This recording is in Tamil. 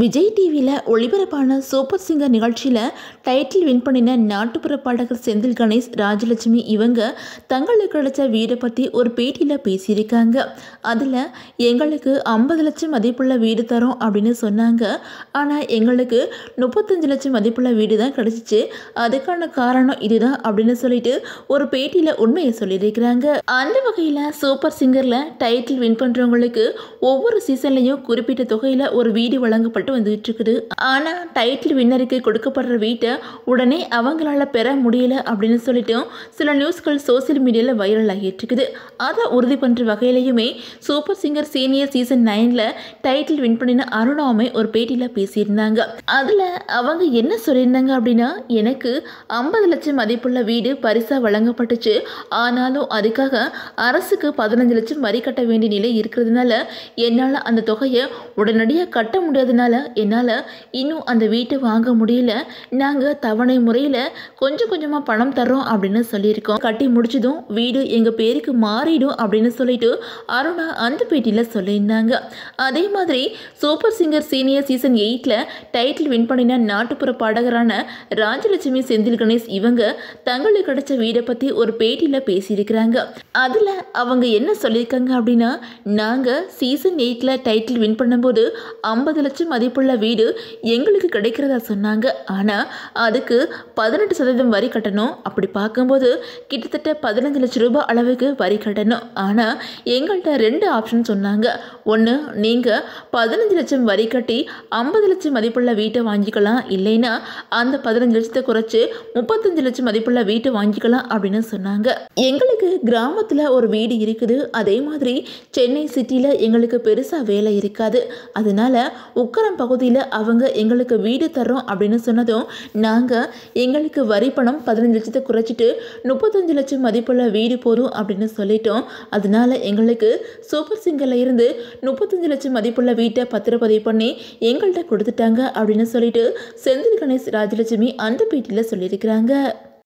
விஜய் டிவியில் ஒளிபரப்பான சூப்பர் சிங்கர் நிகழ்ச்சியில் டைட்டில் வின் பண்ணின நாட்டுப்புற பாடகர் செந்தில் கணேஷ், ராஜலட்சுமி இவங்க தங்களுக்கு கிடைச்ச வீடை பற்றி ஒரு பேட்டியில் பேசியிருக்காங்க. அதில் எங்களுக்கு 50 லட்சம் மதிப்புள்ள வீடு தரோம் அப்படின்னு சொன்னாங்க. ஆனால் எங்களுக்கு 35 லட்சம் மதிப்புள்ள வீடு தான் கிடச்சிச்சு. அதுக்கான காரணம் இதுதான் அப்படின்னு சொல்லிட்டு ஒரு பேட்டியில் உண்மையை சொல்லியிருக்கிறாங்க. அந்த வகையில் சூப்பர் சிங்கரில் டைட்டில் வின் பண்ணுறவங்களுக்கு ஒவ்வொரு சீசன்லையும் குறிப்பிட்ட தொகையில் ஒரு வீடு வழங்கப்பட்டு வந்துட்டு இருக்குது. ஆனா டைட்டில் வின்னருக்கு கொடுக்கப்படுற வீட்டை உடனே அவங்களால பெற முடியல அப்படின்னு சொல்லிட்டு சில நியூஸ்கள் சோசியல் மீடியாவில் வைரல் ஆகிட்டு இருக்குது. அதை உறுதி பண்ற வகையிலையுமே சூப்பர் சிங்கர் சீனியர் சீசன் 9ல டைட்டில் வின் பண்ணின அருணாவுமே ஒரு பேட்டியில பேசியிருந்தாங்க. அதுல அவங்க என்ன சொல்லியிருந்தாங்க அப்படின்னா, எனக்கு 50 லட்சம் மதிப்புள்ள வீடு பரிசா வழங்கப்பட்டுச்சு. ஆனாலும் அதுக்காக அரசுக்கு 15 லட்சம் வரி கட்ட வேண்டிய நிலை இருக்கிறதுனால என்னால் அந்த தொகையை உடனடியாக கட்ட முடியாதனால என்னால் இன்னும் அந்த வீட்டை வாங்க முடியல. நாங்கள் தவணை முறையில் கொஞ்சம் கொஞ்சமாக பணம் தர்றோம் அப்படின்னு சொல்லியிருக்கோம். கட்டி முடிச்சதும் வீடு எங்கள் பேருக்கு மாறிடும் அப்படின்னு சொல்லிட்டு அருணா அந்த பேட்டியில் சொல்லியிருந்தாங்க. அதே மாதிரி சூப்பர் சிங்கர் சீனியர் சீசன் 8ல டைட்டில் வின் பண்ணின நாட்டுப்புற பாடகரான ராஜலட்சுமி, செந்தில் கணேஷ் இவங்க தங்களுக்கு கிடைச்ச வீடை பற்றி ஒரு பேட்டியில் பேசியிருக்கிறாங்க. அதில் அவங்க என்ன சொல்லியிருக்காங்க அப்படின்னா, நாங்கள் சீசன் 8ல டைட்டில் வின் பண்ணும்போது 50 லட்சம் மதிப்புள்ள வீடு எங்களுக்கு கிடைக்கிறதா சொன்னாங்க. ஆனால் அதுக்கு 18% வரி கட்டணும். அப்படி பார்க்கும்போது கிட்டத்தட்ட 15 லட்சம் ரூபாய் அளவுக்கு வரி கட்டணும். ஆனால் எங்கள்கிட்ட 2 ஆப்ஷன் சொன்னாங்க. ஒன்று, நீங்கள் 15 லட்சம் வரி கட்டி 50 லட்சம் மதிப்புள்ள வீட்டை வாங்கிக்கலாம். இல்லைன்னா அந்த 15 லட்சத்தை குறைச்சி 35 லட்சம் மதிப்புள்ள வீட்டை வாங்கிக்கலாம் அப்படின்னு சொன்னாங்க. எங்களுக்கு கிராமத்தில் ஒரு வீடு இருக்குது. அதே மாதிரி சென்னை சிட்டியில் எங்களுக்கு பெருசாக வேலை இருக்காது. அதனால உக்கரம் பகுதியில் அவங்க எங்களுக்கு வீடு தர்றோம் அப்படின்னு சொன்னதும் நாங்கள் எங்களுக்கு வரி பணம் 15 லட்சத்தை குறைச்சிட்டு 35 லட்சம் மதிப்புள்ள வீடு போதும் அப்படின்னு சொல்லிட்டோம். அதனால எங்களுக்கு சூப்பர் சிங்கரில் இருந்து 35 லட்சம் மதிப்புள்ள வீட்டை பத்திரப்பதிவு பண்ணி எங்கள்கிட்ட கொடுத்துட்டாங்க அப்படின்னு சொல்லிட்டு செந்தில் கணேஷ், ராஜலட்சுமி அந்த பேட்டியில் சொல்லியிருக்கிறாங்க.